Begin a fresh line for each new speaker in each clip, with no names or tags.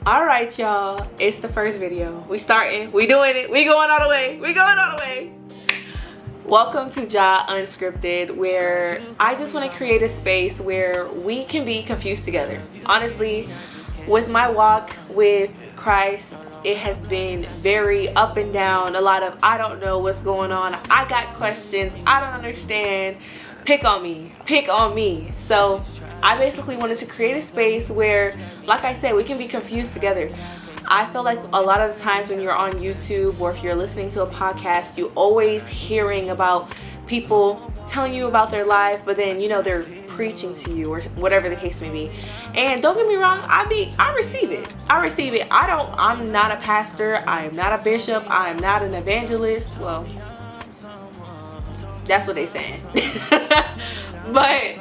All right, y'all, it's the first video. We starting, we doing it, we going all the way. Welcome to Ja Unscripted, where I just want to create a space where we can be confused together. Honestly, with my walk with Christ, it has been very up and down. A lot of I don't know what's going on. I got questions. I don't understand. Pick on me. So I basically wanted to create a space where, like I said, we can be confused together. I feel like a lot of the times when you're on YouTube or if you're listening to a podcast, you always hearing about people telling you about their life, but then they're preaching to you or whatever the case may be. And don't get me wrong, I receive it. I'm not a pastor, I am not a bishop, I am not an evangelist. Well, that's what they saying. But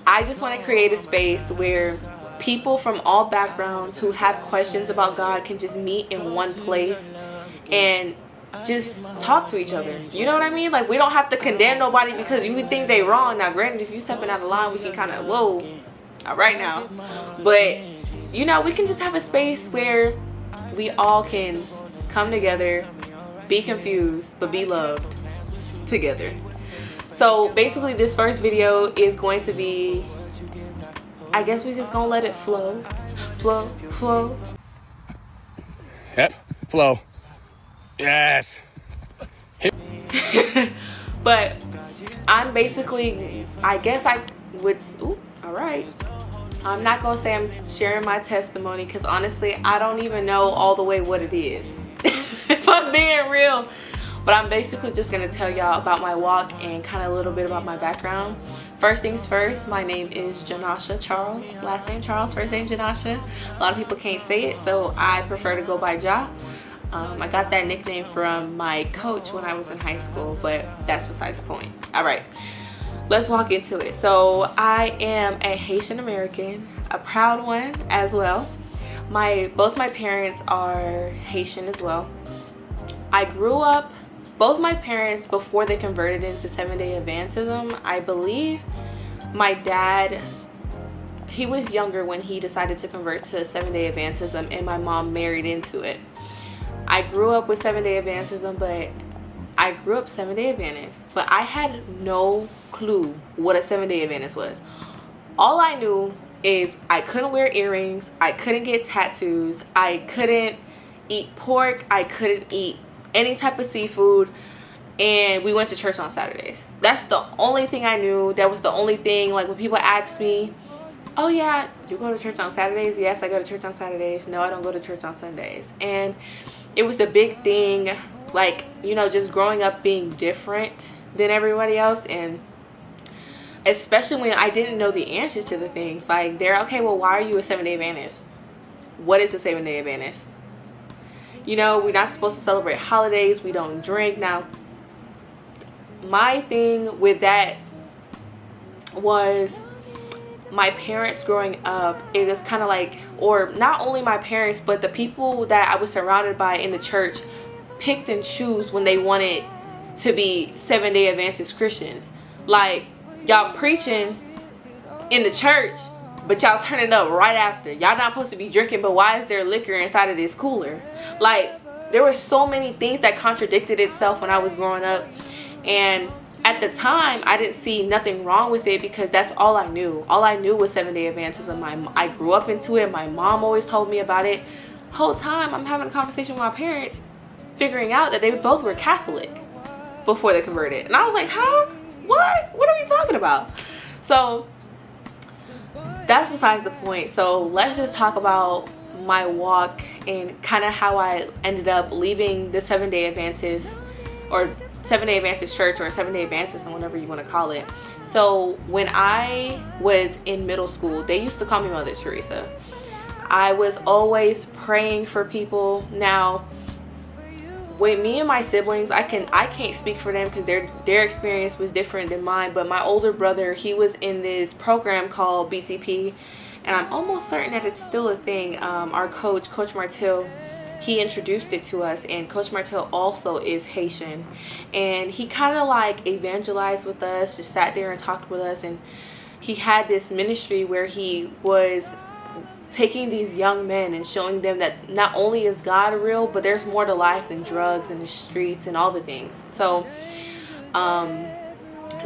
I just want to create a space where people from all backgrounds who have questions about God can just meet in one place and just talk to each other. You know what I mean? Like, we don't have to condemn nobody because you think they wrong. Now, granted, if you stepping out of line, we can kind of, whoa, all right now. But, we can just have a space where we all can come together, be confused, but be loved together. So, basically, this first video is going to be, I guess we're just gonna let it flow.
Yep, flow. Yes.
But I'm basically, I guess I would, all right. I'm not gonna say I'm sharing my testimony because honestly, I don't even know all the way what it is. If I'm being real. But I'm basically just gonna tell y'all about my walk and kind of a little bit about my background. First things first, my name is Janasha Charles. Last name Charles, first name Janasha. A lot of people can't say it, so I prefer to go by Ja. I got that nickname from my coach when I was in high school, but that's beside the point. All right, let's walk into it. So I am a Haitian American, a proud one as well. Both my parents are Haitian as well. I grew up, both my parents, before they converted into Seventh-day Adventism, I believe my dad, he was younger when he decided to convert to Seventh-day Adventism, and my mom married into it. I grew up with Seventh-day Adventism, but I grew up Seventh-day Adventist, but I had no clue what a Seventh-day Adventist was. All I knew is I couldn't wear earrings, I couldn't get tattoos, I couldn't eat pork, I couldn't eat any type of seafood, and we went to church on Saturdays. That's the only thing I knew. That was the only thing. Like, when people ask me, oh yeah, you go to church on Saturdays? Yes, I go to church on Saturdays. No, I don't go to church on Sundays. And it was a big thing, like, just growing up being different than everybody else, and especially when I didn't know the answers to the things. Like, they're okay, well, why are you a Seventh-day Adventist? What is a Seventh-day Adventist? We're not supposed to celebrate holidays. We don't drink. Now, my thing with that was my parents growing up. It was kind of like, or not only my parents, but the people that I was surrounded by in the church picked and chose when they wanted to be Seventh-day Adventist Christians. Like, y'all preaching in the church, but y'all turn it up right after. Y'all not supposed to be drinking, but why is there liquor inside of this cooler? Like, there were so many things that contradicted itself when I was growing up. And at the time, I didn't see nothing wrong with it because that's all I knew. All I knew was Seventh-day Adventism. I grew up into it. My mom always told me about it. Whole time, I'm having a conversation with my parents, figuring out that they both were Catholic before they converted. And I was like, huh? What? What are we talking about? So that's besides the point. So let's just talk about my walk and kind of how I ended up leaving the Seventh-day Adventist, or Seventh-day Adventist church, or Seventh-day Adventist, and whatever you want to call it. So when I was in middle school, they used to call me Mother Teresa. I was always praying for people. Now, with me and my siblings, I can't speak for them because their experience was different than mine. But my older brother, he was in this program called BCP, and I'm almost certain that it's still a thing. Our Coach Martel, he introduced it to us, and Coach Martel also is Haitian, and he kind of like evangelized with us, just sat there and talked with us. And he had this ministry where he was taking these young men and showing them that not only is God real, but there's more to life than drugs and the streets and all the things. So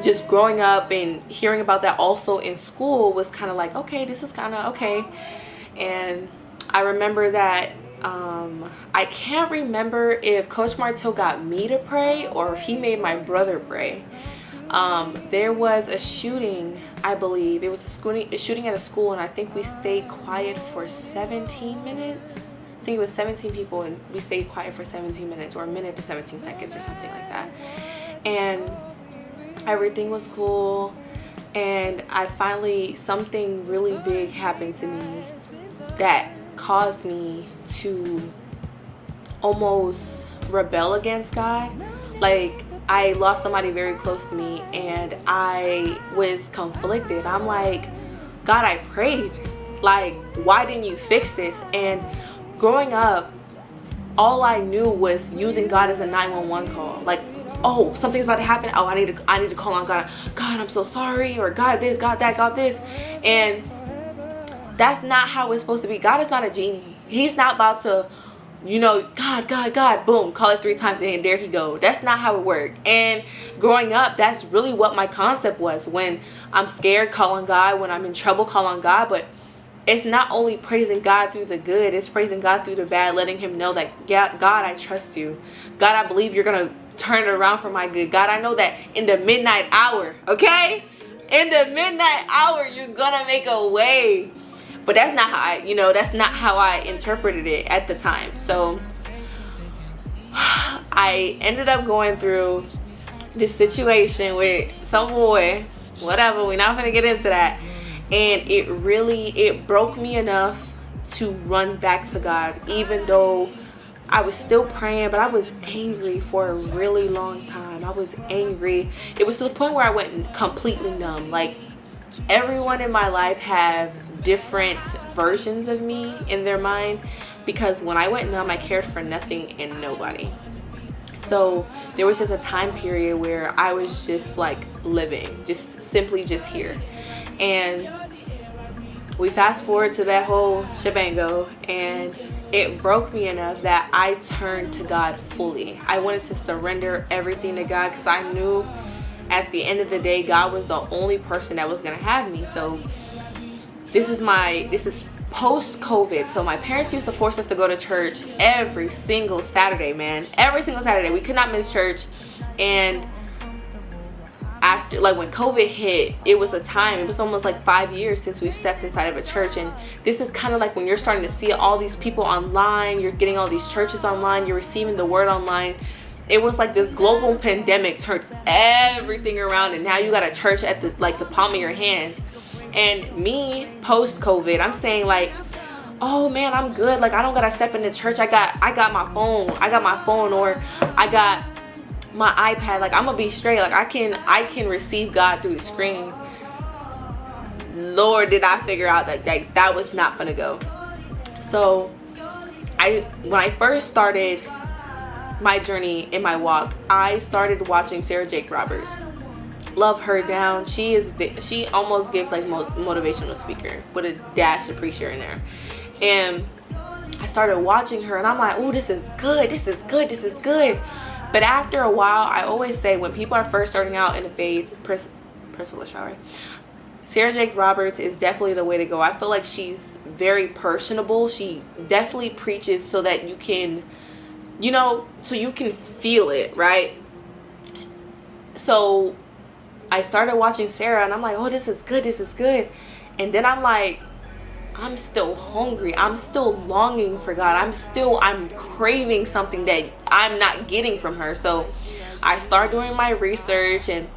just growing up and hearing about that also in school was kind of like, okay, this is kind of okay. And I remember that I can't remember if Coach Martell got me to pray or if he made my brother pray. There was a shooting, I believe. It was a shooting at a school, and I think we stayed quiet for 17 minutes. I think it was 17 people, and we stayed quiet for 17 minutes, or a minute to 17 seconds, or something like that. And everything was cool. And something really big happened to me that caused me to almost rebel against God. Like, I lost somebody very close to me, and I was conflicted. I'm like, God, I prayed. Like, why didn't you fix this? And growing up, all I knew was using God as a 911 call. Like, oh, something's about to happen. Oh, I need to call on God. God, I'm so sorry. Or God this, God that, God this. And that's not how it's supposed to be. God is not a genie. He's not about to, God, boom, call it 3 times and there he go. That's not how it works. And growing up, that's really what my concept was. When I'm scared, call on God. When I'm in trouble, call on God. But it's not only praising God through the good, it's praising God through the bad, letting him know that, yeah, God, I trust you. God, I believe you're going to turn it around for my good. God, I know that in the midnight hour, okay? In the midnight hour, you're going to make a way. But that's not how I interpreted it at the time. So I ended up going through this situation with some boy, whatever, we're not gonna get into that. And it broke me enough to run back to God, even though I was still praying, but I was angry for a really long time. I was angry. It was to the point where I went completely numb. Like, everyone in my life has different versions of me in their mind, because when I went numb, I cared for nothing and nobody. So there was just a time period where I was just like living, just simply just here. And we fast forward to that whole shebango, and it broke me enough that I turned to God fully. I wanted to surrender everything to God, because I knew at the end of the day, God was the only person that was going to have me. So this is post-COVID. So my parents used to force us to go to church every single Saturday, man. Every single Saturday. We could not miss church. And after, like, when COVID hit, it was almost like 5 years since we've stepped inside of a church. And this is kind of like when you're starting to see all these people online, you're getting all these churches online, you're receiving the word online. It was like this global pandemic turned everything around, and now you got a church at the palm of your hands. And me, post-COVID, I'm saying like, oh man, I'm good. Like, I don't gotta step into church. I got my phone, or I got my iPad. Like, I'm gonna be straight. Like, I can receive God through the screen. Lord, did I figure out that was not gonna go. So when I first started my journey in my walk, I started watching Sarah Jakes Roberts. Love her down. She almost gives like motivational speaker with a dash of preacher in there. And I started watching her, and I'm like, oh, this is good. But after a while, I always say, when people are first starting out in the faith, Priscilla Shaw, right? Sarah Jakes Roberts is definitely the way to go. I feel like she's very personable. She definitely preaches so that you can, so you can feel it, right? So I started watching Sarah, and I'm like, oh, this is good. And then I'm like, I'm still hungry. I'm still longing for God. I'm craving something that I'm not getting from her. So I start doing my research, and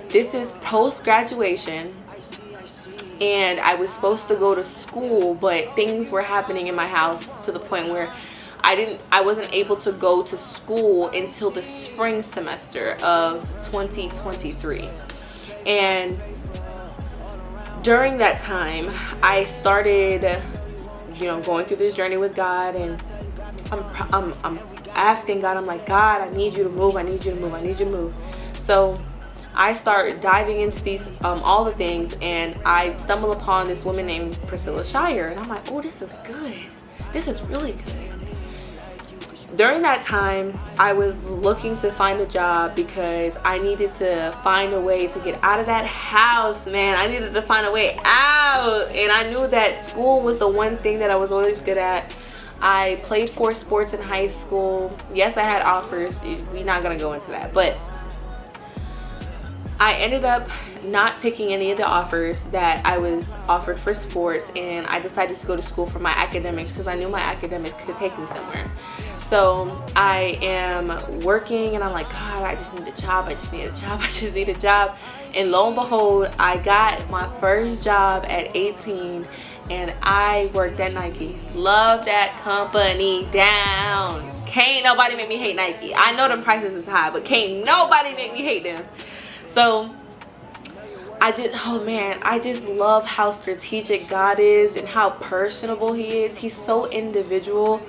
this is post-graduation, and I was supposed to go to school, but things were happening in my house to the point where I wasn't able to go to school until the spring semester of 2023. And during that time, I started, going through this journey with God, and I'm asking God. I'm like, God, I need you to move. So I start diving into these all the things, and I stumble upon this woman named Priscilla Shire, and I'm like, oh, this is good. This is really good. During that time, I was looking to find a job because I needed to find a way to get out of that house, man. I needed to find a way out. And I knew that school was the one thing that I was always good at. I played 4 sports in high school. Yes, I had offers. We're not going to go into that. But I ended up not taking any of the offers that I was offered for sports. And I decided to go to school for my academics because I knew my academics could take me somewhere. So I am working and I'm like, God, I just need a job. I just need a job. I just need a job. And lo and behold, I got my first job at 18 and I worked at Nike. Love that company down. Can't nobody make me hate Nike. I know them prices is high, but can't nobody make me hate them. So I just love how strategic God is and how personable he is. He's so individual.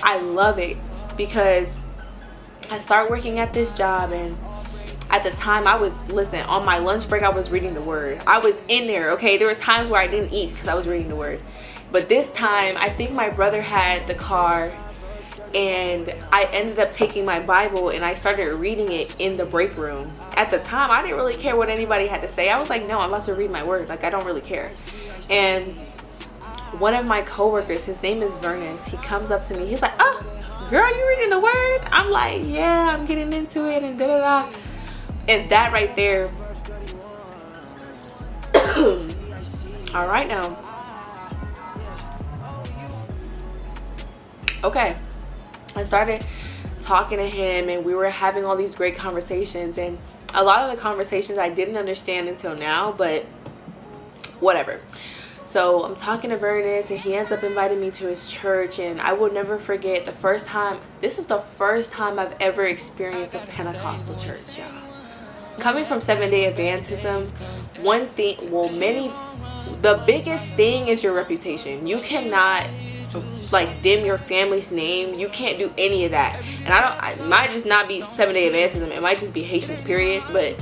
I love it because I started working at this job, and at the time on my lunch break I was reading the word. I was in there, okay? There was times where I didn't eat because I was reading the word. But this time I think my brother had the car, and I ended up taking my Bible and I started reading it in the break room. At the time I didn't really care what anybody had to say. I was like, no, I'm about to read my word. Like, I don't really care. And one of my coworkers, his name is Vernon, he comes up to me. He's like, oh, girl, you reading the word? I'm like, yeah, I'm getting into it and da-da-da. And that right there. All right now. Okay. I started talking to him and we were having all these great conversations. And a lot of the conversations I didn't understand until now, but whatever. So I'm talking to Vernon and he ends up inviting me to his church, and I will never forget the first time. This is the first time I've ever experienced a Pentecostal church, y'all. Coming from Seventh-day Adventism, the biggest thing is your reputation. You cannot like dim your family's name. You can't do any of that. And it might just not be Seventh-day Adventism. It might just be Haitians, period. But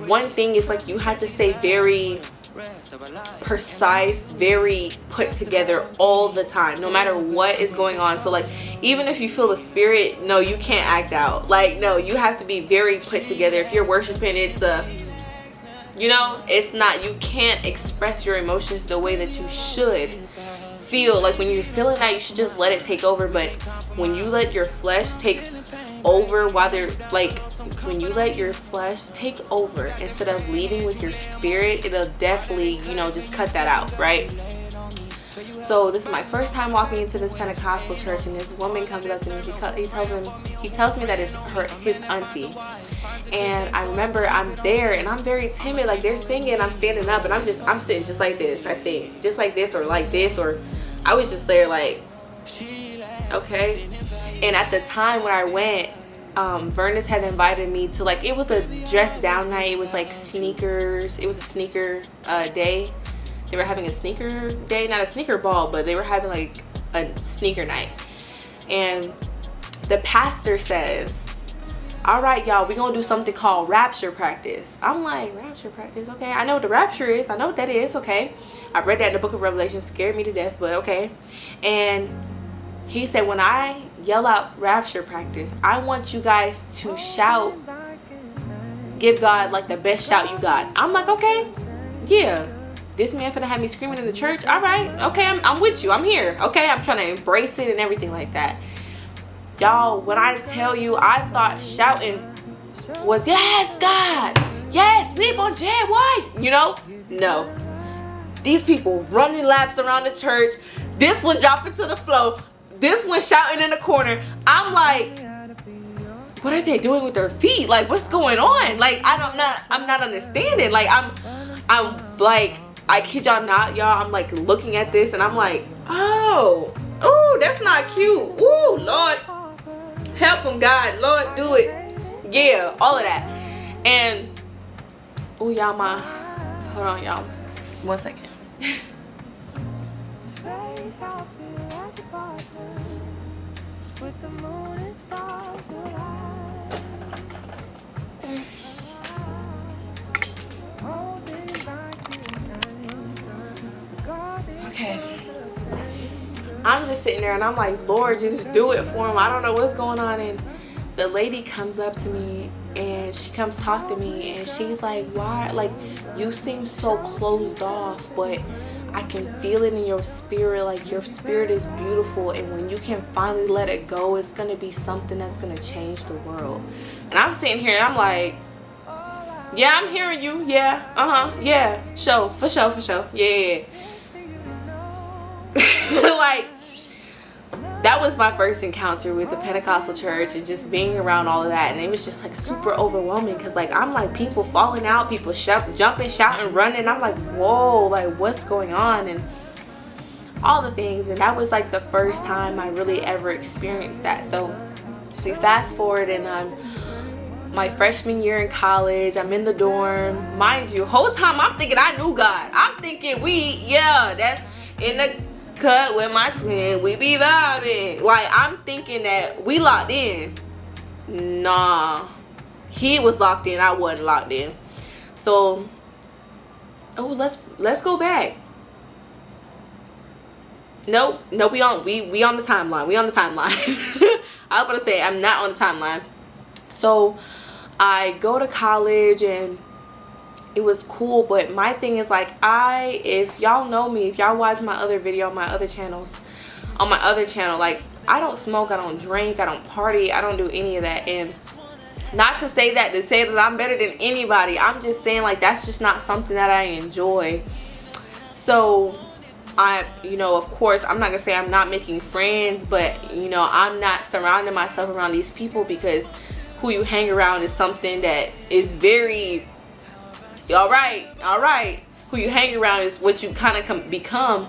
one thing is like you have to stay very precise, very put together all the time, no matter what is going on. So like, even if you feel the spirit, no, you can't act out. Like, no, you have to be very put together. If you're worshiping, it's not, you can't express your emotions the way that you should feel. Like when you're feeling that, you should just let it take over. But when you let your flesh take over when you let your flesh take over instead of leading with your spirit, it'll definitely, just cut that out, right? So this is my first time walking into this Pentecostal church, and this woman comes up to me. He tells me that it's his auntie. And I remember I'm there and I'm very timid. Like they're singing, I'm standing up and I'm sitting just like this, I think. Just like this or like this, or I was just there like, okay. And at the time when I went, Vernon had invited me to, like, it was a dress down night. It was like sneakers. It was a sneaker day. They were having a sneaker day, not a sneaker ball, but they were having like a sneaker night. And the pastor says, all right, y'all, we're gonna do something called rapture practice. I'm like, rapture practice? Okay, I know what the rapture is. I know what that is. Okay, I read that in the book of Revelation. Scared me to death, but okay. And he said, when I yell out rapture practice, I want you guys to shout, give God like the best shout you got. I'm like, okay, yeah. This man finna have me screaming in the church. All right, okay, I'm with you. I'm here. Okay, I'm trying to embrace it and everything like that. Y'all, when I tell you, I thought shouting was, yes, God, yes, people, Jay, what? No. These people running laps around the church. This one dropping to the floor. This one shouting in the corner. I'm like, what are they doing with their feet? Like, what's going on? Like, I'm not understanding. Like, I'm like, I kid y'all not, y'all. I'm like looking at this and I'm like, oh, that's not cute. Ooh, Lord, help them, God. Lord, do it. Yeah, all of that. And, oh, y'all, hold on, y'all. 1 second. I'm just sitting there and I'm like, Lord, just do it for him. I don't know what's going on. And the lady comes up to me and she comes talk to me and she's like, why, like, you seem so closed off, but I can feel it in your spirit. Like, your spirit is beautiful, and when you can finally let it go, it's gonna be something that's gonna change the world. And I'm sitting here and I'm like, yeah, I'm hearing you. Yeah, yeah, for sure, yeah. Like, that was my first encounter with the Pentecostal church and just being around all of that. And it was just like super overwhelming because, like, I'm like, people falling out, people jumping, shouting, running. I'm like, whoa, like, what's going on? And all the things. And that was like the first time I really ever experienced that. So we fast forward, and I'm my freshman year in college. I'm in the dorm. Mind you, whole time I'm thinking I knew God. I'm thinking that's in the cut with my twin, we be vibing. Like, I'm thinking that we locked in. Nah, he was locked in, I wasn't locked in. So, let's go back. No, we on the timeline. We on the timeline. I was about to say I'm not on the timeline. So I go to college and it was cool, but my thing is, like, if y'all know me, if y'all watch my other video on my other channel, like, I don't smoke, I don't drink, I don't party, I don't do any of that. And not to say that I'm better than anybody. I'm just saying, like, that's just not something that I enjoy. So of course, I'm not gonna say I'm not making friends, but I'm not surrounding myself around these people, because who you hang around is something that is very all right, who you hang around is what you kind of become.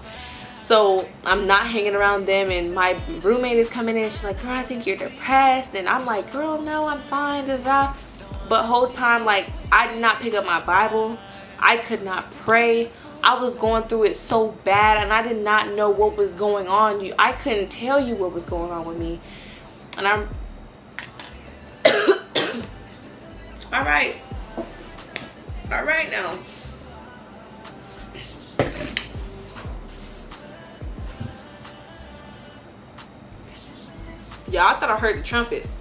So I'm not hanging around them, and my roommate is coming in and she's like, girl, I think you're depressed. And I'm like, girl, no, I'm fine, but whole time, like, I did not pick up my Bible. I could not pray. I was going through it so bad, and I did not know what was going on. I couldn't tell you what was going on with me. And I'm all right now. Yeah, I thought I heard the trumpets.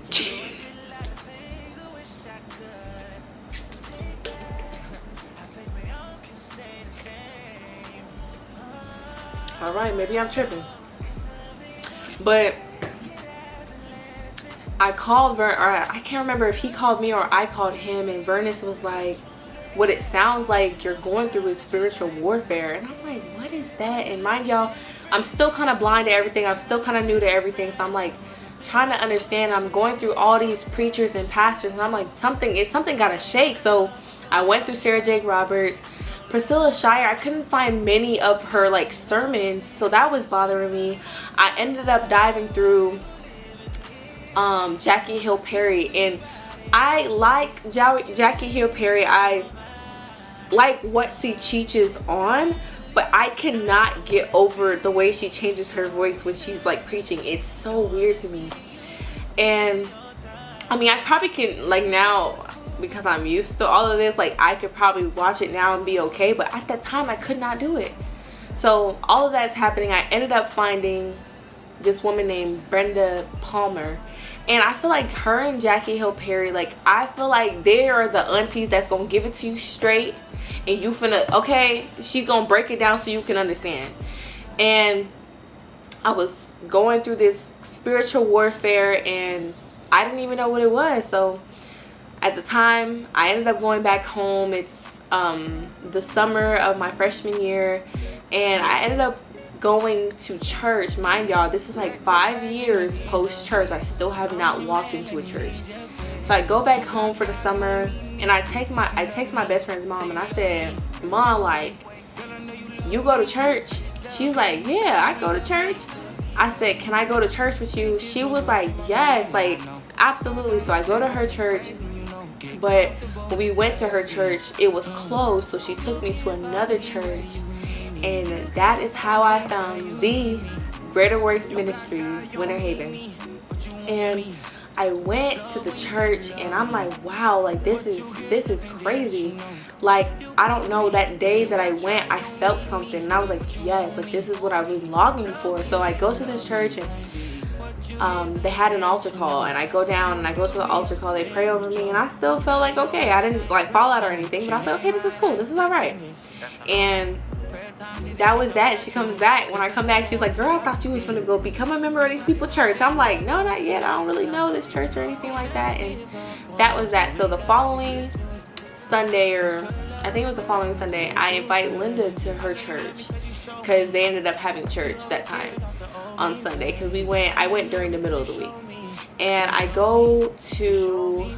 All right, maybe I'm tripping. But I called or I can't remember if he called me or I called him, and Vernus was like, what it sounds like you're going through is spiritual warfare. And I'm like, what is that? And mind y'all, I'm still kind of blind to everything. I'm still kind of new to everything. So I'm like trying to understand. I'm going through all these preachers and pastors, and I'm like, something gotta shake. So I went through Sarah Jake Roberts, Priscilla Shirer. I couldn't find many of her like sermons, so that was bothering me. I ended up diving through Jackie Hill Perry, and I like Jackie Hill Perry. I like what she teaches on, but I cannot get over the way she changes her voice when she's like preaching. It's so weird to me. And I mean, I probably can, like, now, because I'm used to all of this, like, I could probably watch it now and be okay, but at that time I could not do it. So all of that's happening. I ended up finding this woman named Brenda Palmer, and I feel like her and Jackie Hill Perry, like, I feel like they are the aunties that's gonna give it to you straight, and you finna, okay, she's gonna break it down so you can understand. And I was going through this spiritual warfare, and I didn't even know what it was. So at the time, I ended up going back home. It's the summer of my freshman year, and I ended up going to church. Mind y'all, this is like 5 years post church. I still have not walked into a church. So I go back home for the summer, and I text my best friend's mom, and I said, Mom, like, you go to church? She's like, yeah, I go to church. I said, can I go to church with you? She was like, yes, like, absolutely. So I go to her church, but when we went to her church, it was closed, so she took me to another church. And that is how I found the Greater Works Ministry, Winter Haven. And I went to the church and I'm like, wow, like this is crazy. Like, I don't know, that day that I went, I felt something and I was like, yes, like this is what I've been longing for. So I go to this church and they had an altar call, and I go down and I go to the altar call, they pray over me, and I still felt like, okay, I didn't like fall out or anything, but I said, okay, this is cool, this is all right. And that was that. She comes back. When I come back, she's like, girl, I thought you was gonna go become a member of these people church. I'm like, no, not yet. I don't really know this church or anything like that. And that was that. So the following Sunday, or I think it was the following Sunday, I invite Linda to her church because they ended up having church that time on Sunday, because I went during the middle of the week. And I go to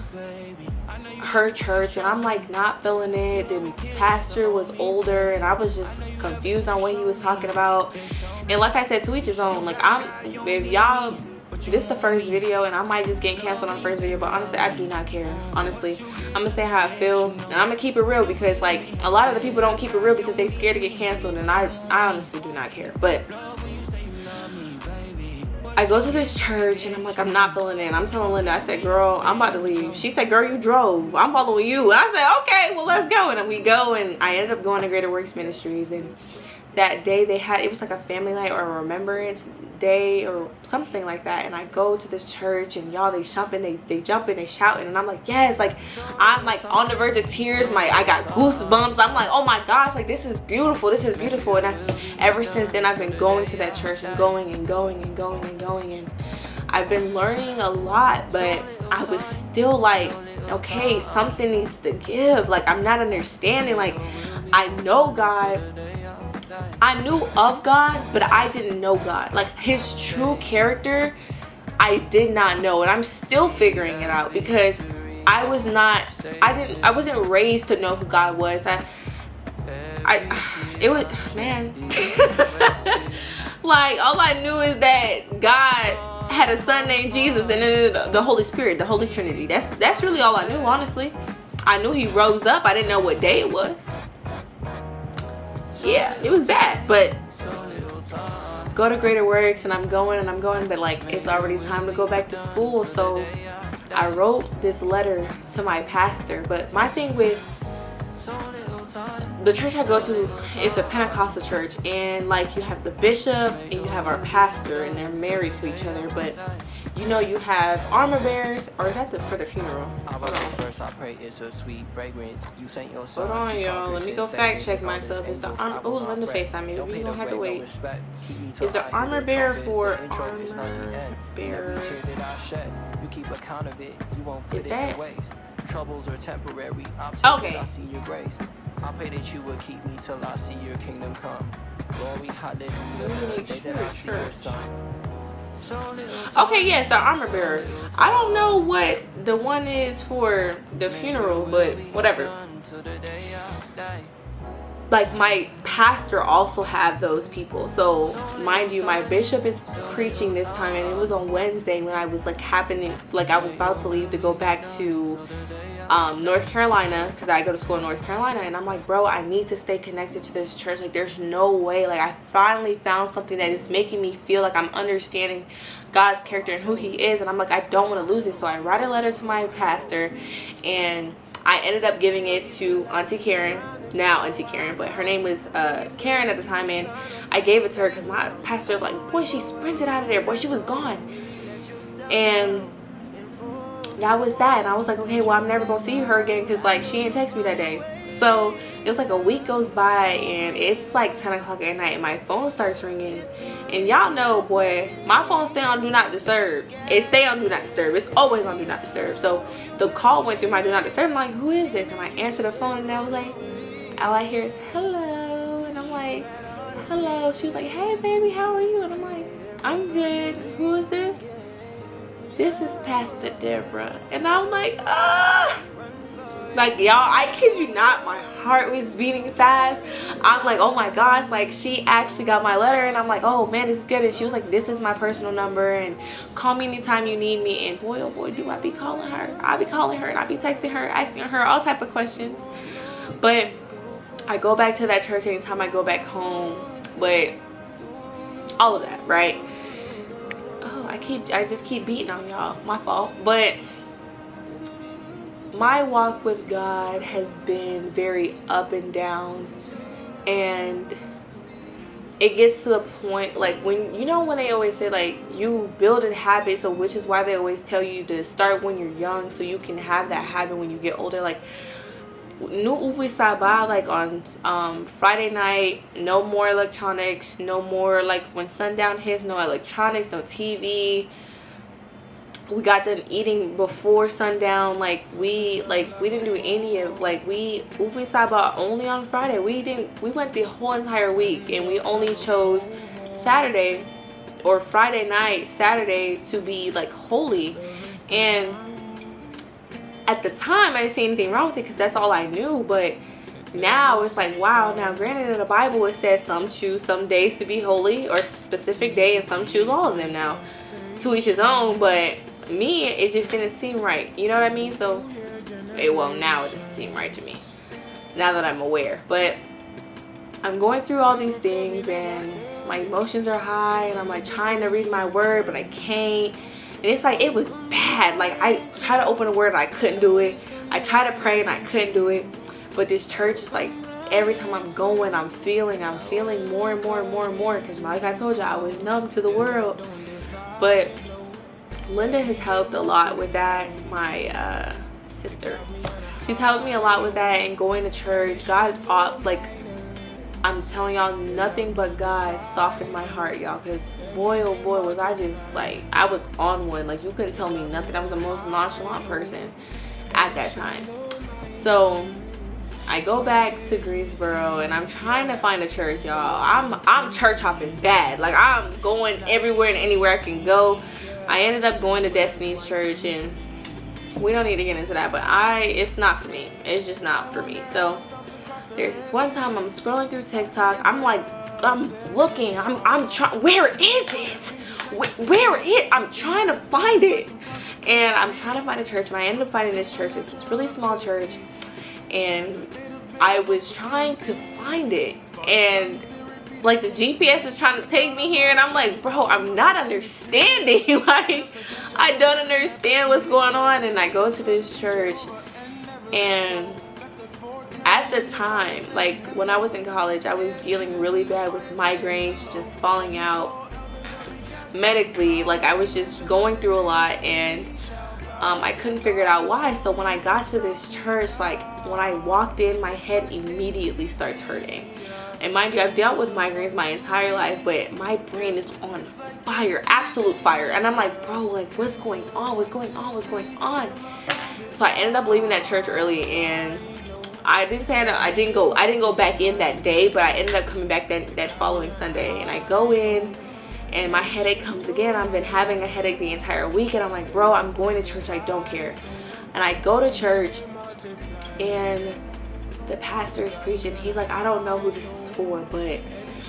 her church and I'm like not feeling it. The pastor was older and I was just confused on what he was talking about. And like I said, to each his own. Like, if y'all, this is the first video and I might just get canceled on the first video, but honestly, I do not care. Honestly, I'm gonna say how I feel and I'm gonna keep it real, because like a lot of the people don't keep it real because they scared to get canceled, and I honestly do not care. But I go to this church and I'm like, I'm not feeling it. I'm telling Linda, I said, girl, I'm about to leave. She said, girl, you drove. I'm following you. And I said, okay, well, let's go. And then we go, and I ended up going to Greater Works Ministries. And that day they had, it was like a family night or a remembrance day or something like that. And I go to this church and y'all, they jumping, they jumping, they shouting. And I'm like, yes, like I'm like on the verge of tears. I got goosebumps. I'm like, oh my gosh, like this is beautiful. This is beautiful. And ever since then, I've been going to that church and going and going and going and going. And I've been learning a lot, but I was still like, okay, something needs to give. Like, I'm not understanding. Like, I know God. I knew of God, but I didn't know God. Like, his true character, I did not know. And I'm still figuring it out, because I wasn't raised to know who God was. It was, man. Like, all I knew is that God had a son named Jesus, and then the Holy Spirit, the Holy Trinity. That's really all I knew, honestly. I knew he rose up. I didn't know what day it was. Yeah, it was bad, but go to Greater Works, and I'm going, but like it's already time to go back to school. So I wrote this letter to my pastor. But my thing with the church I go to, it's a Pentecostal church, and like you have the bishop and you have our pastor, and they're married to each other. But you know, you have armor bearers, or is that for the funeral? Hold on, y'all. Let me go fact check myself. Is the armor? Oh, let me FaceTime me. We don't have to wait. Is the armor bearer for armor bearer? Is that? Troubles are temporary. Okay. I pray that you will keep me till I see your kingdom come. Glory, hallelujah. The day that I see your son. Okay, yes, the armor bearer. I don't know what the one is for the funeral, but whatever. Like, my pastor also have those people. So mind you, my bishop is preaching this time, and it was on Wednesday when I was like I was about to leave to go back to North Carolina, because I go to school in North Carolina. And I'm like, bro, I need to stay connected to this church. Like, there's no way. Like, I finally found something that is making me feel like I'm understanding God's character and who he is. And I'm like, I don't want to lose it. So I write a letter to my pastor, and I ended up giving it to Auntie Karen. Now Auntie Karen, but her name was Karen at the time. And I gave it to her because my pastor was like, boy, she sprinted out of there. Boy, she was gone. And that was that. And I was like, okay, well, I'm never gonna see her again, because like she didn't text me that day. So it was like a week goes by, and it's like 10 o'clock at night, and my phone starts ringing. And y'all know, boy, my phone stay on do not disturb. It stay on do not disturb. It's always on do not disturb. So the call went through my do not disturb. I'm like, who is this? And I answered the phone, and I was like, all I hear is hello. And I'm like, hello. She was like, hey baby, how are you? And I'm like, I'm good. Who is this? This is Pastor Deborah. And I'm like, like, y'all, I kid you not, my heart was beating fast. I'm like, oh my gosh, like, she actually got my letter. And I'm like, oh man, this is good. And she was like, this is my personal number, and call me anytime you need me. And boy, oh boy, do I be calling her. I be calling her, and I be texting her, asking her all type of questions. But I go back to that church anytime I go back home. But all of that, right? Oh, I just keep beating on y'all. My fault. But my walk with God has been very up and down, and it gets to the point, like, when they always say, like, you build a habit, so which is why they always tell you to start when you're young so you can have that habit when you get older. Like, no uwi saba, like on Friday night, no more electronics, no more, like, when sundown hits, no electronics, no TV. We got done eating before sundown. We didn't do any of, like, we uwi saba only on Friday. We went the whole entire week, and we only chose Saturday or Friday night, Saturday, to be like holy. And at the time I didn't see anything wrong with it because that's all I knew. But now it's like, wow, now granted in the Bible it says some choose some days to be holy, or specific day, and some choose all of them. Now to each his own, but me, it just didn't seem right, you know what I mean? So now it doesn't seem right to me, now that I'm aware. But I'm going through all these things, and my emotions are high, and I'm like trying to read my word, but I can't. And it's like, it was bad. Like, I tried to open a word and I couldn't do it. I tried to pray and I couldn't do it. But this church is like, every time I'm going, I'm feeling more and more and more and more, because like I told you, I was numb to the world. But Linda has helped a lot with that. My sister, she's helped me a lot with that, and going to church. God, like, I'm telling y'all, nothing but God softened my heart, y'all, because boy, oh boy, was I just, like, I was on one. Like, you couldn't tell me nothing. I was the most nonchalant person at that time. So I go back to Greensboro, and I'm trying to find a church, y'all. I'm church hopping bad. Like, I'm going everywhere and anywhere I can go. I ended up going to Destiny's church, and we don't need to get into that, but it's not for me. It's just not for me. So there's this one time I'm scrolling through TikTok. I'm looking. I'm trying. Where is it? I'm trying to find it, and I'm trying to find a church, and I ended up finding this church. It's this really small church, and I was trying to find it, and like the GPS is trying to take me here, and I'm like, bro, I'm not understanding. Like, I don't understand what's going on. And I go to this church, and at the time, like when I was in college, I was dealing really bad with migraines, just falling out medically. Like, I was just going through a lot, and I couldn't figure it out why. So when I got to this church, like when I walked in, my head immediately starts hurting. And mind you, I've dealt with migraines my entire life, but my brain is on fire, absolute fire. And I'm like, bro, like, what's going on? What's going on? What's going on? So I ended up leaving that church early, and I didn't go back in that day, but I ended up coming back that following Sunday. And I go in, and my headache comes again. I've been having a headache the entire week, and I'm like, bro, I'm going to church. I don't care. And I go to church, and the pastor is preaching. He's like, I don't know who this is for, but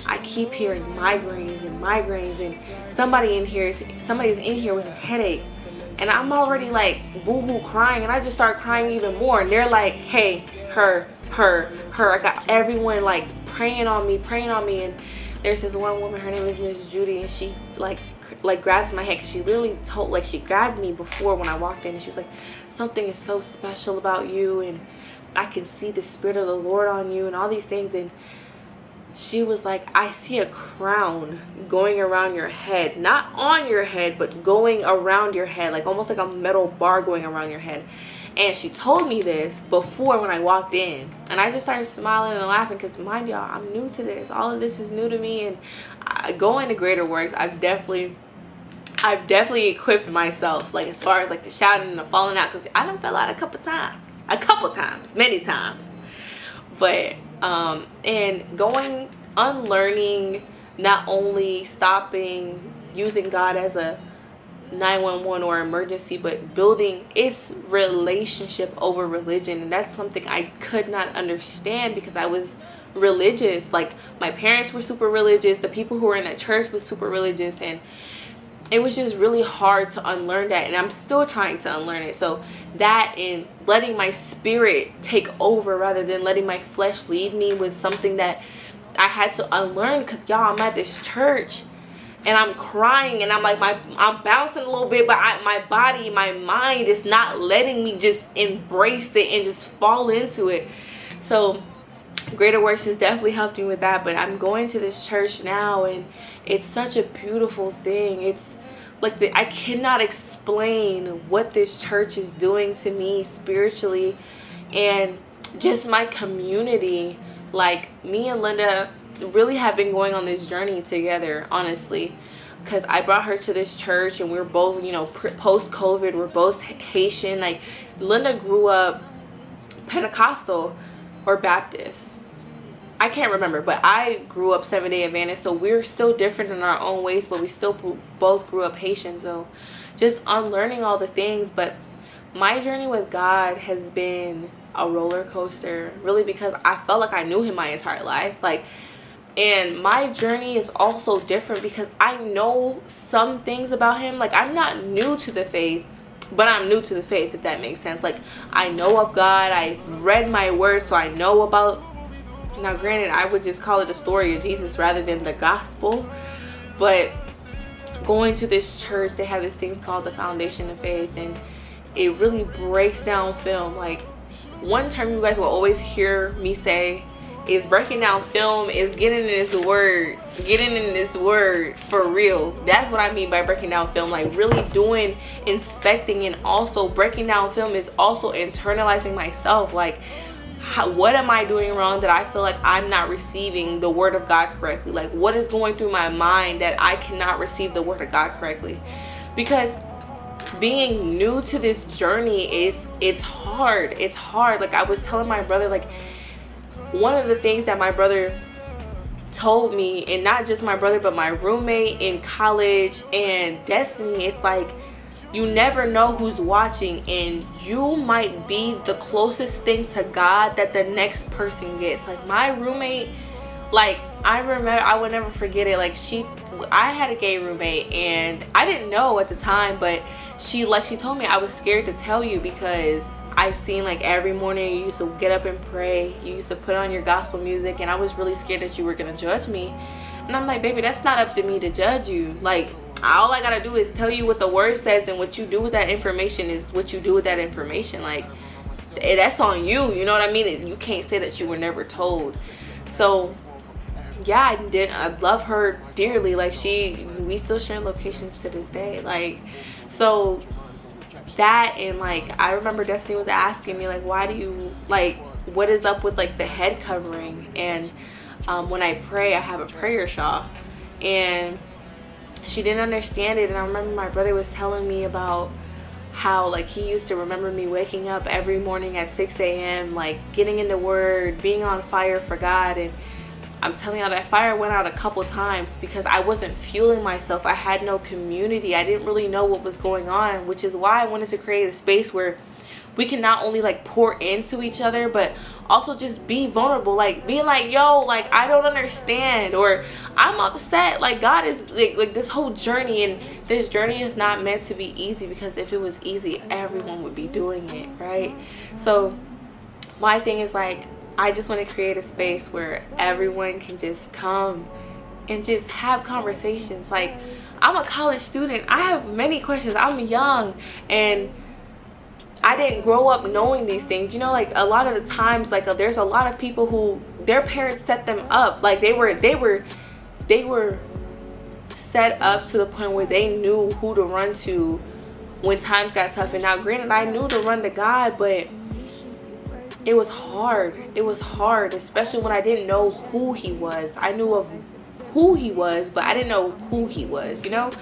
I keep hearing migraines, and somebody's in here with a headache. And I'm already like boo-hoo crying, and I just start crying even more. And they're like, hey, her. I got everyone like praying on me. And there's this one woman, her name is Miss Judy, and she like grabs my head, because she literally she grabbed me before when I walked in, and she was like, something is so special about you, and I can see the Spirit of the Lord on you, and all these things. And she was like, I see a crown going around your head, not on your head, but going around your head, like almost like a metal bar going around your head. And she told me this before when I walked in, and I just started smiling and laughing, because mind y'all, I'm new to this. All of this is new to me, and going to Greater Works, I've definitely equipped myself, like as far as like the shouting and the falling out, because I done fell out a couple times, many times. But and going, unlearning, not only stopping using God as a 911 or emergency, but building its relationship over religion. And that's something I could not understand, because I was religious. Like, my parents were super religious, the people who were in that church was super religious, and it was just really hard to unlearn that, and I'm still trying to unlearn it. So that, and letting my spirit take over rather than letting my flesh lead me, was something that I had to unlearn. Because y'all, I'm at this church, and I'm crying, and I'm like, I'm bouncing a little bit, but my body, my mind is not letting me just embrace it and just fall into it. So Greater Works has definitely helped me with that. But I'm going to this church now, and it's such a beautiful thing. It's like I cannot explain what this church is doing to me spiritually, and just my community. Like, me and Linda really have been going on this journey together, honestly, because I brought her to this church, and we were both, post-COVID, we're both Haitian. Like, Linda grew up Pentecostal or Baptist, I can't remember, but I grew up Seventh-day Adventist, so we're still different in our own ways, but we still both grew up Haitian. So just unlearning all the things. But my journey with God has been a roller coaster, really, because I felt like I knew him my entire life. And my journey is also different because I know some things about him. Like, I'm not new to the faith, but I'm new to the faith, if that makes sense. Like, I know of God, I read my word, so I know about. Now, granted, I would just call it the story of Jesus rather than the gospel. But going to this church, they have this thing called the Foundation of Faith, and it really breaks down film. Like, one term you guys will always hear me say is breaking down film is getting in this word for real. That's what I mean by breaking down film. Like, really doing inspecting, and also breaking down film is also internalizing myself. Like, what am I doing wrong that I feel like I'm not receiving the word of God correctly? Like, what is going through my mind that I cannot receive the word of God correctly? Because being new to this journey it's hard. Like, I was telling my brother, like, one of the things that my brother told me, and not just my brother, but my roommate in college and Destiny, it's like, you never know who's watching, and you might be the closest thing to God that the next person gets. Like, my roommate, like, I remember, I would never forget it. Like, I had a gay roommate, and I didn't know at the time, but she told me, I was scared to tell you because I seen, like, every morning you used to get up and pray, you used to put on your gospel music, and I was really scared that you were gonna judge me. And I'm like, baby, that's not up to me to judge you. Like, all I gotta do is tell you what the word says, and what you do with that information is what you do with that information. Like, that's on you, you know what I mean? You can't say that you were never told. So yeah, I love her dearly. Like, we still share locations to this day. Like, so that, and like, I remember Destiny was asking me, like, why do you, like, what is up with, like, the head covering? And when I pray, I have a prayer shawl, and she didn't understand it. And I remember my brother was telling me about how, like, he used to remember me waking up every morning at 6 a.m., like, getting in the word, being on fire for God. And I'm telling y'all, that fire went out a couple times because I wasn't fueling myself. I had no community. I didn't really know what was going on, which is why I wanted to create a space where we can not only, like, pour into each other, but also just be vulnerable. Like, being like, yo, like, I don't understand, or I'm upset. Like, God is like this whole journey, and this journey is not meant to be easy, because if it was easy, everyone would be doing it, right? So my thing is, like, I just want to create a space where everyone can just come and just have conversations. Like, I'm a college student. I have many questions. I'm young, and I didn't grow up knowing these things. You know, like, a lot of the times, like, there's a lot of people who their parents set them up. Like, they were set up to the point where they knew who to run to when times got tough. And now, granted, I knew to run to God, but it was hard. It was hard, especially when I didn't know who he was. I knew of who he was, but I didn't know who he was, you know?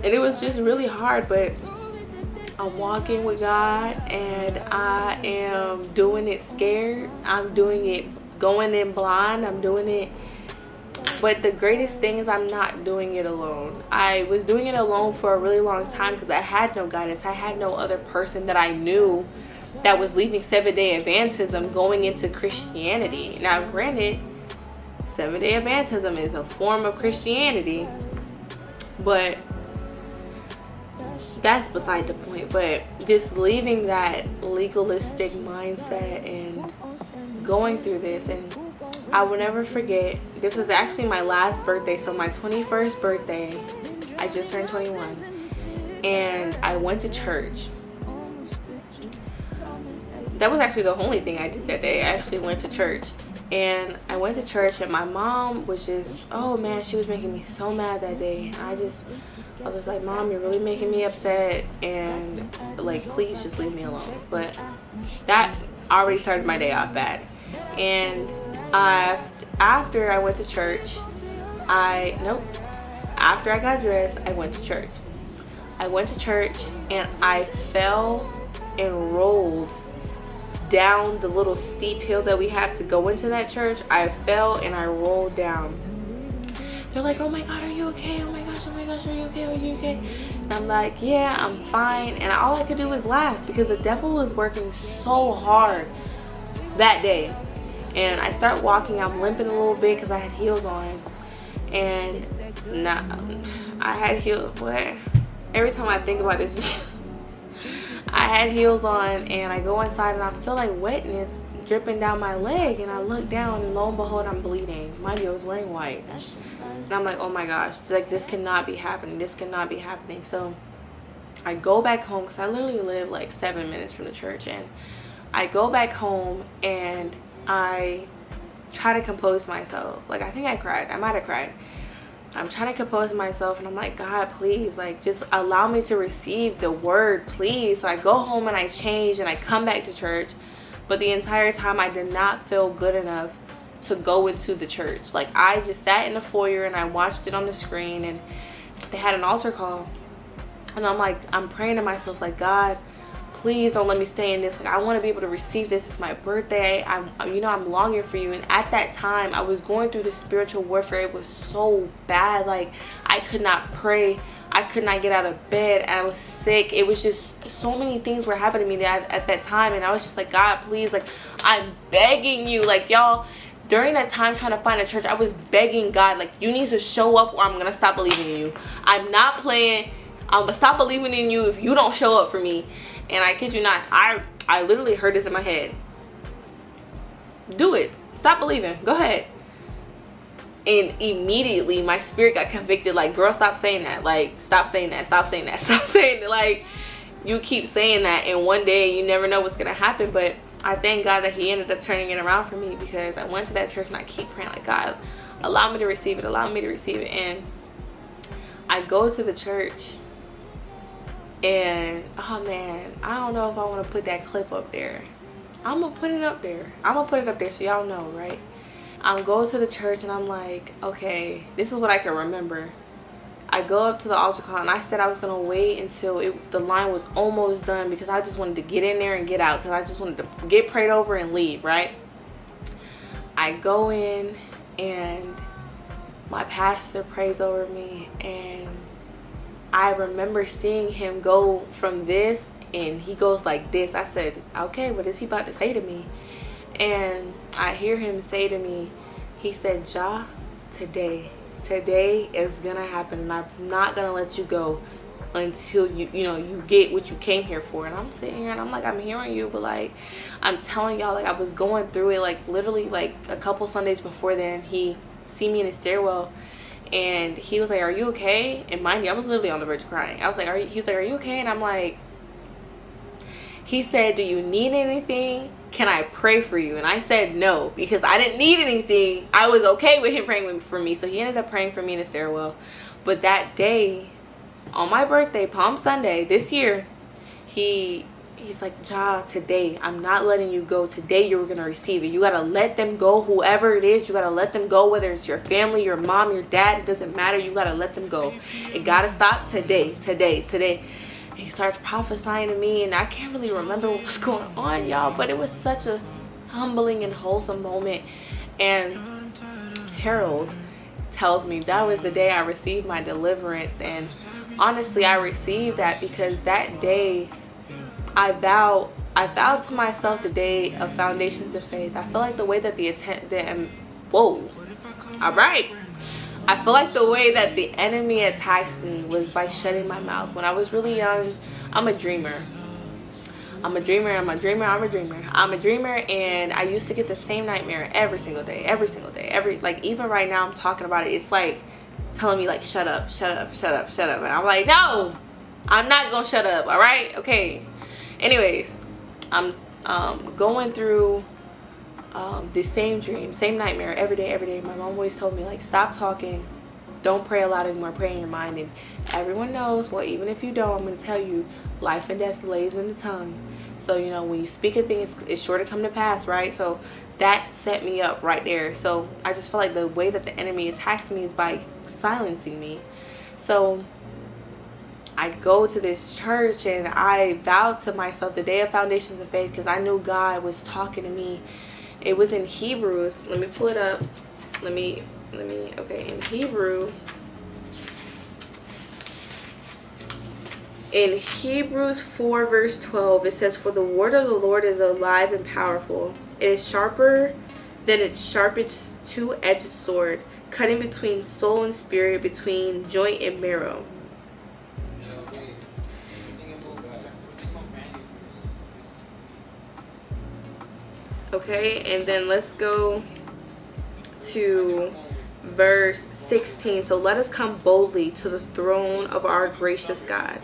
And it was just really hard, but I'm walking with God, and I am doing it scared. I'm doing it going in blind. I'm doing it. But the greatest thing is, I'm not doing it alone. I was doing it alone for a really long time because I had no guidance. I had no other person that I knew that was leaving Seventh-day Adventism going into Christianity. Now, granted, Seventh-day Adventism is a form of Christianity, but that's beside the point. But just leaving that legalistic mindset and going through this, and I will never forget. This was actually my last birthday. So my 21st birthday, I just turned 21. And I went to church. That was actually the only thing I did that day. I actually went to church. And I went to church, and my mom was just, oh man, she was making me so mad that day. I was just like, Mom, you're really making me upset, and like, please just leave me alone. But that already started my day off bad. And after I went to church, after I got dressed, I went to church. I went to church, and I fell and rolled down the little steep hill that we have to go into that church. I fell and I rolled down. They're like, oh my God, are you okay? Oh my gosh, are you okay? Are you okay? And I'm like, yeah, I'm fine. And all I could do was laugh because the devil was working so hard that day. And I start walking. I'm limping a little bit because I had heels on. And I had heels. What? Every time I think about this, I had heels on, and I go inside and I feel like wetness dripping down my leg, and I look down and lo and behold, I'm bleeding. Mind you, I was wearing white. And I'm like, oh my gosh, it's like, this cannot be happening. This cannot be happening. So I go back home because I literally live like 7 minutes from the church, and I go back home and I try to compose myself. Like, I think I cried. I might have cried. I'm trying to compose myself, and I'm like, God, please, like, just allow me to receive the word, please. So I go home and I change and I come back to church, but the entire time I did not feel good enough to go into the church. Like, I just sat in the foyer and I watched it on the screen, and they had an altar call, and I'm like, I'm praying to myself, like, God, please don't let me stay in this. Like, I want to be able to receive this. It's my birthday. I'm longing for you. And at that time, I was going through this spiritual warfare. It was so bad. Like, I could not pray. I could not get out of bed. I was sick. It was just so many things were happening to me at that time. And I was just like, God, please, like, I'm begging you. Like, y'all, during that time trying to find a church, I was begging God, like, you need to show up or I'm going to stop believing in you. I'm not playing. I'm going to stop believing in you if you don't show up for me. And I kid you not, I literally heard this in my head. Do it. Stop believing. Go ahead. And immediately my spirit got convicted. Like, girl, stop saying that. Like, stop saying that. Stop saying that. Stop saying it. Like, you keep saying that, and one day you never know what's going to happen. But I thank God that he ended up turning it around for me, because I went to that church and I keep praying, like, God, allow me to receive it. Allow me to receive it. And I go to the church. And, oh man, I don't know if I want to put that clip up there. I'm going to put it up there. I'm going to put it up there so y'all know, right? I'm going to the church and I'm like, okay, this is what I can remember. I go up to the altar call, and I said I was going to wait until the line was almost done, because I just wanted to get in there and get out, because I just wanted to get prayed over and leave, right? I go in and my pastor prays over me, and I remember seeing him go from this, and he goes like this. I said, okay, what is he about to say to me? And I hear him say to me, he said, Ja, today is gonna happen, and I'm not gonna let you go until you get what you came here for. And I'm sitting here and I'm like, I'm hearing you, but like, I'm telling y'all, like, I was going through it, like, literally like a couple Sundays before then. He see me in the stairwell, and he was like, are you okay? And mind you, I was literally on the verge of crying. I was like, he was like, are you okay? And I'm like, he said, do you need anything? Can I pray for you? And I said no, because I didn't need anything. I was okay with him praying for me. So he ended up praying for me in the stairwell. But that day, on my birthday, Palm Sunday this year, he's like, Ja, today, I'm not letting you go. Today, you're going to receive it. You got to let them go, whoever it is. You got to let them go, whether it's your family, your mom, your dad. It doesn't matter. You got to let them go. It got to stop today. He starts prophesying to me, and I can't really remember what was going on, y'all, but it was such a humbling and wholesome moment. And Harold tells me that was the day I received my deliverance. And honestly, I received that because that day I vowed to myself the day of Foundations of Faith. I feel like the way that I feel like the way that the enemy attacks me was by shutting my mouth. When I was really young, I'm a dreamer. I'm a dreamer, I'm a dreamer, I'm a dreamer. I'm a dreamer, and I used to get the same nightmare every single day. Like, even right now I'm talking about it, it's like telling me, like, shut up. And I'm like, no, I'm not gonna shut up, all right? Okay. Anyways, I'm going through the same dream, same nightmare every day. My mom always told me, like, stop talking. Don't pray aloud anymore. Pray in your mind. And everyone knows, well, even if you don't, I'm going to tell you, life and death lays in the tongue. So, you know, when you speak a thing, it's sure to come to pass, right? So that set me up right there. So I just feel like the way that the enemy attacks me is by silencing me. So I go to this church and I vowed to myself the day of Foundations of Faith, because I knew God was talking to me. It was in Hebrews. Let me pull it up. Okay, in Hebrews 4 verse 12, it says, for the word of the Lord is alive and powerful. It is sharper than its sharpest two-edged sword, cutting between soul and spirit, between joint and marrow. Okay, and then let's go to verse 16. So let us come boldly to the throne of our gracious God.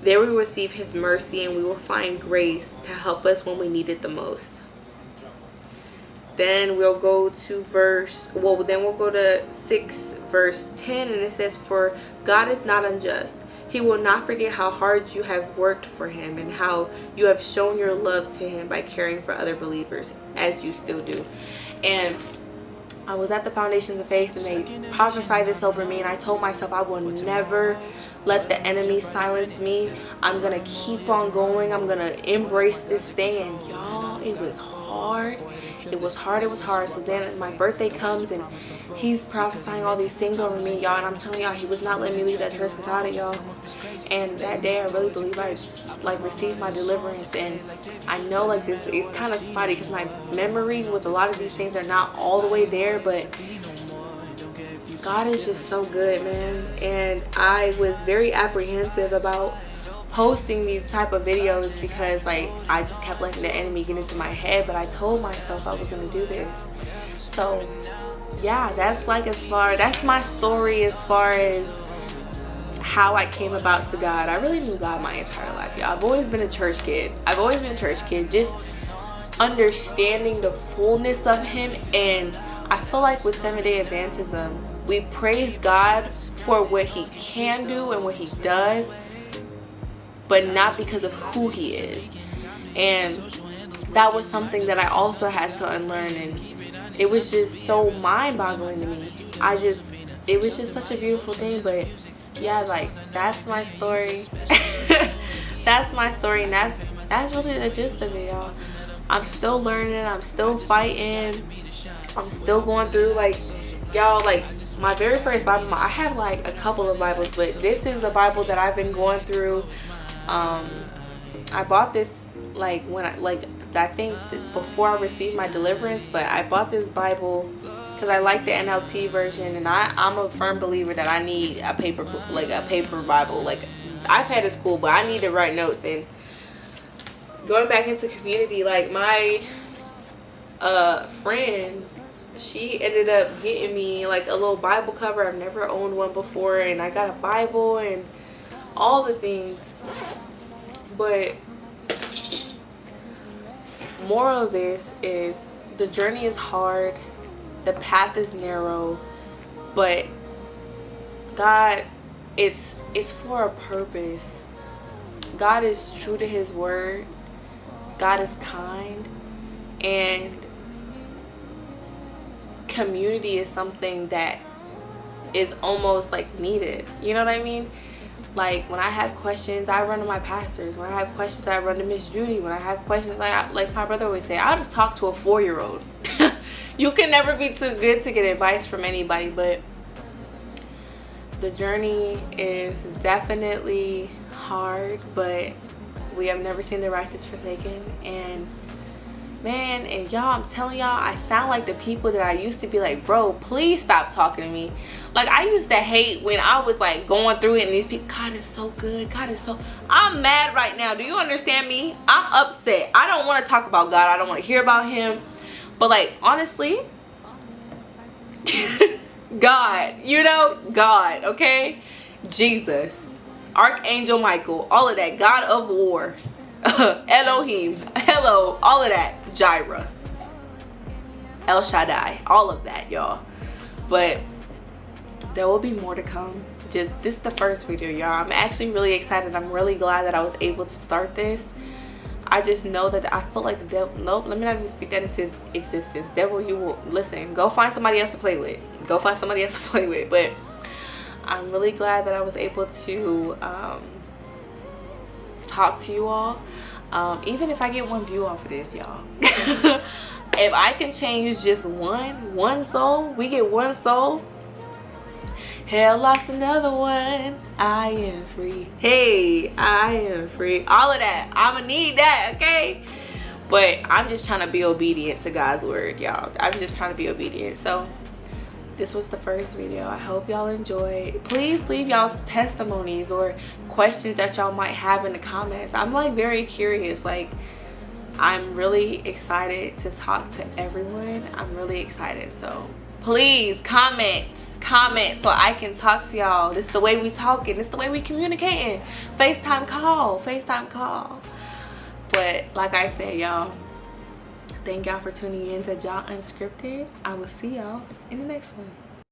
There we will receive his mercy, and we will find grace to help us when we need it the most. Then we'll go to 6 verse 10, and it says, for God is not unjust. He will not forget how hard you have worked for him and how you have shown your love to him by caring for other believers, as you still do. And I was at the Foundations of Faith, and they prophesied this over me, and I told myself I will never let the enemy silence me. I'm going to keep on going. I'm going to embrace this thing. And y'all, it was hard. It was hard. So then my birthday comes, and he's prophesying all these things over me, y'all. And I'm telling y'all, he was not letting me leave that church without it, y'all. And that day, I really believe I received my deliverance. And I know, like, this is kind of spotty because my memory with a lot of these things are not all the way there, but God is just so good, man. And I was very apprehensive about posting these type of videos because, like, I just kept letting the enemy get into my head, but I told myself I was gonna do this. So yeah, that's my story as far as how I came about to God. I really knew God my entire life, y'all. I've always been a church kid, just understanding the fullness of him. And I feel like with Seventh-day Adventism, we praise God for what he can do and what he does, but not because of who he is. And that was something that I also had to unlearn, and it was just so mind-boggling to me. It was just such a beautiful thing. But yeah, like, that's my story. That's my story, and that's really the gist of it, y'all. I'm still learning, I'm still fighting, I'm still going through, like, y'all, like, my very first Bible, I have like a couple of Bibles, but this is the Bible that I've been going through. I bought this I think before I received my deliverance, but I bought this Bible because I like the NLT version, and I'm a firm believer that I need a paper Bible. Like, iPad is cool, but I need to write notes. And going back into community, like, my friend, she ended up getting me like a little Bible cover. I've never owned one before, and I got a Bible and all the things. But moral of this is, the journey is hard, the path is narrow, but God, it's for a purpose. God is true to his word. God is kind, and community is something that is almost like needed. You know what I mean? Like, when I have questions, I run to my pastors. When I have questions, I run to Miss Judy. When I have questions, like my brother always say, I'll just talk to a 4-year-old. You can never be too good to get advice from anybody. But the journey is definitely hard, but we have never seen the righteous forsaken. And Man, and y'all, I'm telling y'all, I sound like the people that I used to be like, bro, please stop talking to me. Like, I used to hate when I was like going through it and these people, God is so good, God is so, I'm mad right now. Do you understand me? I'm upset. I don't want to talk about God. I don't want to hear about him. But like, honestly, God, you know, God, okay? Jesus, Archangel Michael, all of that, God of war, Elohim, hello, all of that, Jireh, El Shaddai, all of that, y'all. But there will be more to come. Just, this is the first video, y'all. I'm actually really excited. I'm really glad that I was able to start this. I just know that I feel like the devil, nope, let me not even speak that into existence. Devil, you will, listen, go find somebody else to play with. Go find somebody else to play with. But I'm really glad that I was able to talk to you all. Even if I get one view off of this, y'all. If I can change just one soul, we get one soul. Hell lost another one. I am free. Hey, I am free. All of that. I'ma need that, okay? But I'm just trying to be obedient to God's word, y'all. I'm just trying to be obedient. So this was the first video. I hope y'all enjoyed. Please leave y'all's testimonies or questions that y'all might have in the comments. I'm like very curious. Like, I'm really excited to talk to everyone. I'm really excited. So please comment so I can talk to y'all. This is the way we talking. This is the way we communicating. FaceTime call. But like I said, y'all, thank y'all for tuning in to Y'all Unscripted. I will see y'all in the next one.